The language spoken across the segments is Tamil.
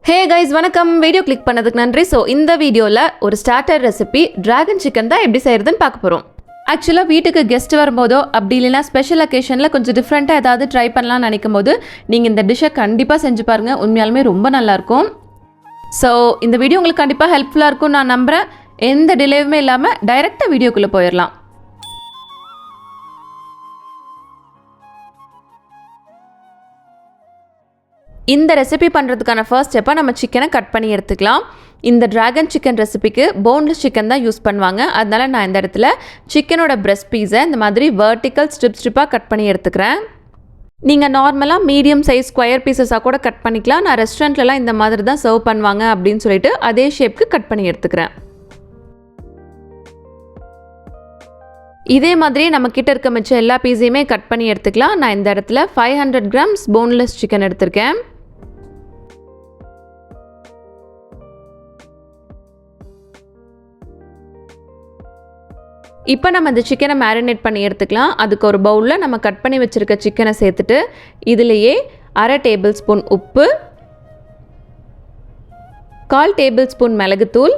Hey guys, வணக்கம். வீடியோ கிளிக் பண்ணதுக்கு நன்றி. இந்த வீடியோல ஒரு ஸ்டார்டர் ரெசிபி டிராகன் சிக்கன் தான் எப்படி செய்யறதுன்னு பார்க்க போறோம். ஆக்சுவலாக வீட்டுக்கு கெஸ்ட் வரும்போதோ அப்படி இல்லைனா ஸ்பெஷல் அக்கேஷனில் கொஞ்சம் டிஃப்ரெண்ட்டாக ஏதாவது ட்ரை பண்ணலாம்னு நினைக்கும் போது நீங்கள் இந்த டிஷ்ஷை கண்டிப்பாக செஞ்சு பாருங்கள். உண்மையாலுமே ரொம்ப நல்லாயிருக்கும். ஸோ இந்த வீடியோ உங்களுக்கு கண்டிப்பாக ஹெல்ப்ஃபுல்லாக இருக்கும் நான் நம்புகிறேன். எந்த டிலேவுமே இல்லாமல் டைரெக்டாக வீடியோக்குள்ளே போயிடலாம். இந்த ரெசிபி பண்ணுறதுக்கான ஃபர்ஸ்ட் ஸ்டெப்பாக நம்ம சிக்கனை கட் பண்ணி எடுத்துக்கலாம். இந்த டிராகன் சிக்கன் ரெசிபிக்கு போன்லெஸ் சிக்கன் தான் யூஸ் பண்ணுவாங்க. அதனால் நான் இந்த இடத்துல சிக்கனோட பிரெஸ்ட் பீஸை இந்த மாதிரி வெர்டிக்கல் ஸ்ட்ரிப்பாக கட் பண்ணி எடுத்துக்கிறேன். நீங்கள் நார்மலாக மீடியம் சைஸ் ஸ்கொயர் பீசஸாக கூட கட் பண்ணிக்கலாம். நான் ரெஸ்டாரண்ட்லலாம் இந்த மாதிரி தான் சர்வ் பண்ணுவாங்க அப்படின்னு சொல்லிட்டு அதே ஷேப்க்கு கட் பண்ணி எடுத்துக்கிறேன். இதே மாதிரி நம்ம கிட்ட இருக்க மிச்சம் எல்லா பீஸையுமே கட் பண்ணி எடுத்துக்கலாம். நான் இந்த இடத்துல 500 grams போன்லெஸ் சிக்கன் எடுத்திருக்கேன். இப்போ நம்ம இந்த சிக்கனை மேரினேட் பண்ணி எடுத்துக்கலாம். அதுக்கு ஒரு பவுலில் நம்ம கட் பண்ணி வச்சுருக்க சிக்கனை சேர்த்துட்டு இதிலேயே 1/2 டேபிள்ஸ்பூன் உப்பு, 1/4 டேபிள்ஸ்பூன் மிளகுத்தூள்,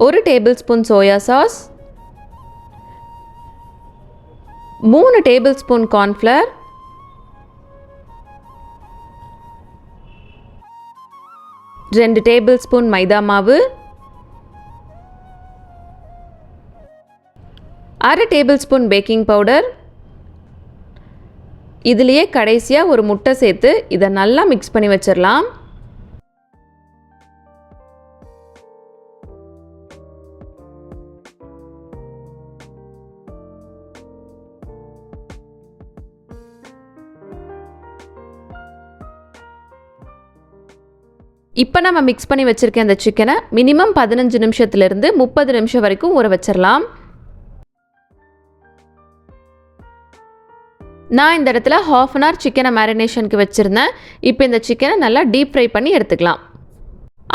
1 tablespoon soya sauce, 3 tablespoon cornflour, 2 tablespoon மைதா மாவு, 1/2 டேபிள்ஸ்பூன் பேக்கிங் பவுடர், இதுலேயே கடைசியாக ஒரு முட்டை சேர்த்து இதை நல்லா மிக்ஸ் பண்ணி வச்சிடலாம். இப்போ நம்ம மிக்ஸ் பண்ணி வச்சுருக்க அந்த சிக்கனை மினிமம் 15 நிமிஷத்துலேருந்து 30 நிமிஷம் வரைக்கும் ஊற வச்சிடலாம். நான் இந்த இடத்துல 1/2 an hour சிக்கனை மேரினேஷனுக்கு வச்சுருந்தேன். இப்போ இந்த சிக்கனை நல்லா டீப் ஃப்ரை பண்ணி எடுத்துக்கலாம்.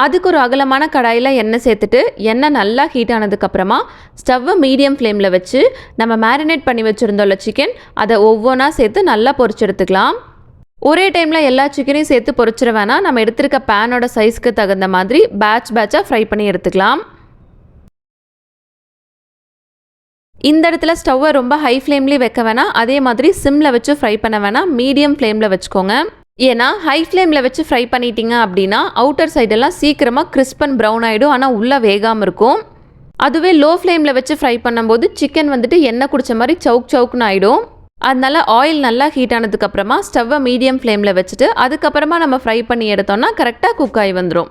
அதுக்கு ஒரு அகலமான கடாயில் எண்ணெய் சேர்த்துட்டு எண்ணெய் நல்லா ஹீட் ஆனதுக்கப்புறமா ஸ்டவ்வை மீடியம் ஃப்ளேமில் வச்சு நம்ம மேரினேட் பண்ணி வச்சுருந்தோம்ல சிக்கன் அதை ஒவ்வொன்றா சேர்த்து நல்லா பொரிச்சு எடுத்துக்கலாம். ஒரே டைமில் எல்லா சிக்கனையும் சேர்த்து பொரிச்சிட வேணாம். நம்ம எடுத்துருக்க பேனோட சைஸ்க்கு தகுந்த மாதிரி பேட்சாக ஃப்ரை பண்ணி எடுத்துக்கலாம். இந்த இடத்துல ஸ்டவ்வை ரொம்ப ஹை ஃப்ளேம்லேயே வைக்க வேணாம், அதே மாதிரி சிம்மில் வச்சு ஃப்ரை பண்ண வேணாம், மீடியம் ஃப்ளேமில் வச்சுக்கோங்க. ஏன்னா ஹை ஃப்ளேமில் வச்சு ஃப்ரை பண்ணிட்டீங்க அப்படின்னா அவுட்டர் சைடெல்லாம் சீக்கிரமாக கிறிஸ்ப் அண்ட் ப்ரௌன் ஆகிடும், ஆனால் உள்ளே வேகாமல் இருக்கும். அதுவே லோ ஃப்ளேமில் வச்சு ஃப்ரை பண்ணும்போது சிக்கன் வந்துட்டு எண்ணெய் குடித்த மாதிரி சவுக்குன்னு ஆகிடும். அதனால ஆயில் நல்லா ஹீட் ஆனதுக்கப்புறமா ஸ்டவ்வை மீடியம் ஃப்ளேமில் வச்சுட்டு அதுக்கப்புறமா நம்ம ஃப்ரை பண்ணி எடுத்தோம்னா கரெக்டாக குக் ஆகி வந்துடும்.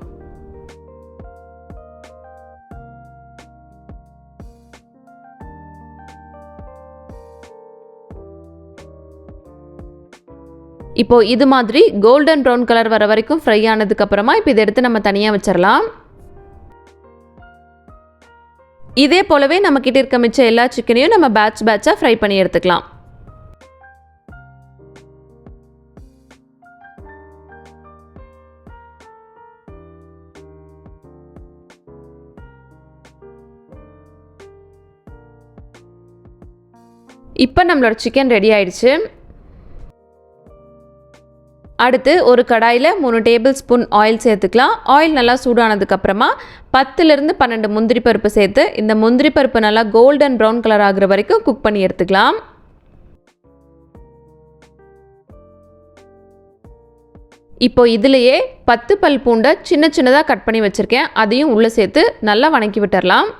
இப்போது இது மாதிரி கோல்டன் ப்ரௌன் கலர் வர வரைக்கும் ஃப்ரை ஆனதுக்கப்புறமா இப்போ இதை எடுத்து நம்ம தனியாக வச்சிடலாம். இதே போலவே நம்மக்கிட்ட இருக்க மிச்ச எல்லா சிக்கனையும் நம்ம பேட்சாக ஃப்ரை பண்ணி எடுத்துக்கலாம். இப்போ நம்மளோட சிக்கன் ரெடி ஆயிடுச்சு. அடுத்து ஒரு கடாயில் 3 டேபிள்ஸ்பூன் ஆயில் சேர்த்துக்கலாம். ஆயில் நல்லா சூடானதுக்கப்புறமா 10லேருந்து 12 முந்திரி பருப்பு சேர்த்து இந்த முந்திரி பருப்பு நல்லா கோல்டன் ப்ரௌன் கலர் ஆகிற வரைக்கும் குக் பண்ணி எடுத்துக்கலாம். இப்போ இதிலேயே 10 பல் பூண்டை சின்னதாக கட் பண்ணி வச்சுருக்கேன், அதையும் உள்ளே சேர்த்து நல்லா வணக்கி விட்டுறலாம்.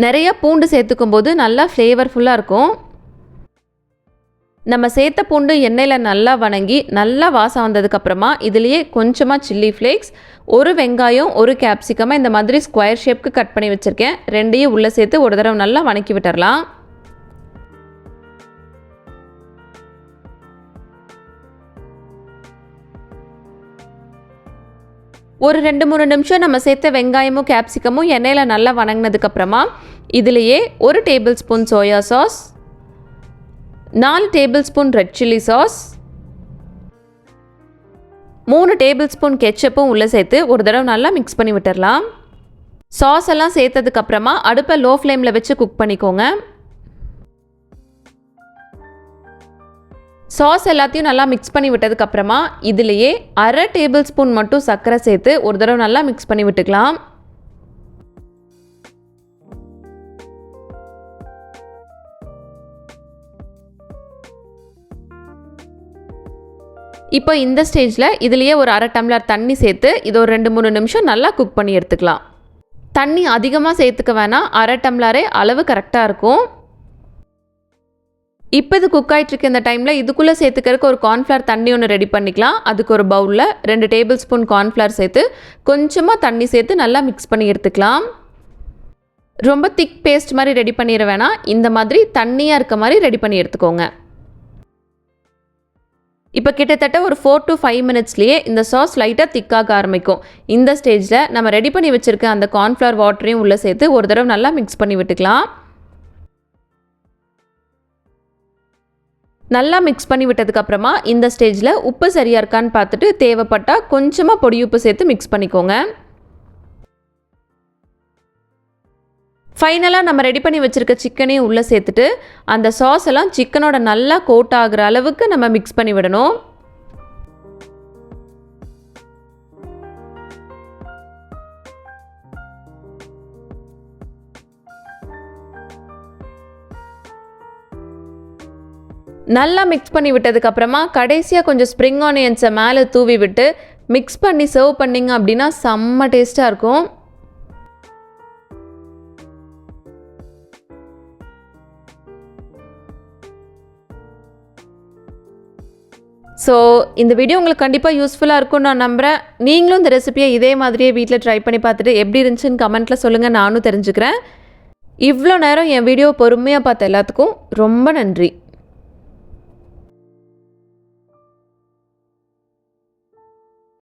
நிறைய பூண்டு சேர்த்துக்கும் போது நல்லா ஃப்ளேவர்ஃபுல்லாக இருக்கும். நம்ம சேர்த்த பூண்டு எண்ணெயில் நல்லா வணங்கி நல்லா வாசம் வந்ததுக்கப்புறமா இதுலேயே கொஞ்சமாக சில்லி ஃப்ளேக்ஸ், ஒரு வெங்காயம், ஒரு கேப்சிகமாக இந்த மாதிரி ஸ்கொயர் ஷேப்க்கு கட் பண்ணி வச்சுருக்கேன், ரெண்டையும் உள்ளே சேர்த்து ஒரு தடவை நல்லா வணக்கி விட்டுறலாம். ஒரு 2-3 நிமிஷம் நம்ம சேர்த்த வெங்காயமும் கேப்சிகமும் எண்ணெயில் நல்லா வணங்கினதுக்கப்புறமா இதுலேயே 1 tablespoon soya sauce, 4 tablespoon red chilli sauce, 3 tablespoon கெச்சப்பும் உள்ளே சேர்த்து ஒரு தடவை நல்லா மிக்ஸ் பண்ணி விட்டுடலாம். சாஸ் எல்லாம் சேர்த்ததுக்கப்புறமா அடுப்பை லோ ஃப்ளேமில் வச்சு குக் பண்ணிக்கோங்க. சாஸ் எல்லாத்தையும் நல்லா மிக்ஸ் பண்ணி விட்டதுக்கப்புறமா இதிலேயே 1/2 டேபிள் ஸ்பூன் மட்டும் சர்க்கரை சேர்த்து ஒரு தடவை நல்லா மிக்ஸ் பண்ணி விட்டுக்கலாம். இப்போ இந்த ஸ்டேஜில் இதுலேயே ஒரு 1/2 டம்ளர் தண்ணி சேர்த்து இது ஒரு 2-3 நிமிஷம் நல்லா குக் பண்ணி எடுத்துக்கலாம். தண்ணி அதிகமாக சேர்த்துக்க வேணாம், 1/2 டம்ளரே அளவு கரெக்டாக இருக்கும். இப்போ இது குக் ஆகிட்டுருக்கு. இந்த டைமில் இதுக்குள்ளே சேர்த்துக்கிறதுக்கு ஒரு கார்ன்ஃப்ளவர் தண்ணி ஒன்று ரெடி பண்ணிக்கலாம். அதுக்கு ஒரு பவுலில் 2 டேபிள் ஸ்பூன் கார்ன்ஃப்ளவர் சேர்த்து கொஞ்சமாக தண்ணி சேர்த்து நல்லா மிக்ஸ் பண்ணி எடுத்துக்கலாம். ரொம்ப திக் பேஸ்ட் மாதிரி ரெடி பண்ணிட வேணாம், இந்த மாதிரி தண்ணியாக இருக்க மாதிரி ரெடி பண்ணி எடுத்துக்கோங்க. இப்போ கிட்டத்தட்ட ஒரு 4 to 5 மினிட்ஸ்லேயே இந்த சாஸ் லைட்டாக திக்காக ஆரம்பிக்கும். இந்த ஸ்டேஜில் நம்ம ரெடி பண்ணி வச்சுருக்க அந்த கார்ன்ஃப்ளவர் வாட்டரையும் உள்ளே சேர்த்து ஒரு தடவை நல்லா மிக்ஸ் பண்ணி விட்டுக்கலாம். நல்லா மிக்ஸ் பண்ணி விட்டதுக்கப்புறமா இந்த ஸ்டேஜில் உப்பு சரியாக இருக்கான்னு பார்த்துட்டு தேவைப்பட்டால் கொஞ்சமாக பொடி உப்பு சேர்த்து மிக்ஸ் பண்ணிக்கோங்க. ஃபைனலாக நம்ம ரெடி பண்ணி வச்சுருக்க சிக்கனையும் உள்ளே சேர்த்துட்டு அந்த சாஸ் எல்லாம் சிக்கனோட நல்லா கோட் ஆகிற அளவுக்கு நம்ம மிக்ஸ் பண்ணி விடணும். நல்லா மிக்ஸ் பண்ணி விட்டதுக்கப்புறமா கடைசியாக கொஞ்சம் ஸ்ப்ரிங் ஆனியன்ஸை மேலே தூவி விட்டு மிக்ஸ் பண்ணி சர்வ் பண்ணிங்க அப்படின்னா செம்ம டேஸ்ட்டாக இருக்கும். ஸோ இந்த வீடியோ உங்களுக்கு கண்டிப்பாக யூஸ்ஃபுல்லாக இருக்கும்னு நான் நம்புகிறேன். நீங்களும் இந்த ரெசிபியை இதே மாதிரியே வீட்டில் ட்ரை பண்ணி பார்த்துட்டு எப்படி இருந்துச்சுன்னு கமெண்ட்டில் சொல்லுங்கள், நானும் தெரிஞ்சுக்கிறேன். இவ்வளோ நேரம் என் வீடியோ பொறுமையாக பார்த்த எல்லாத்துக்கும் ரொம்ப நன்றி.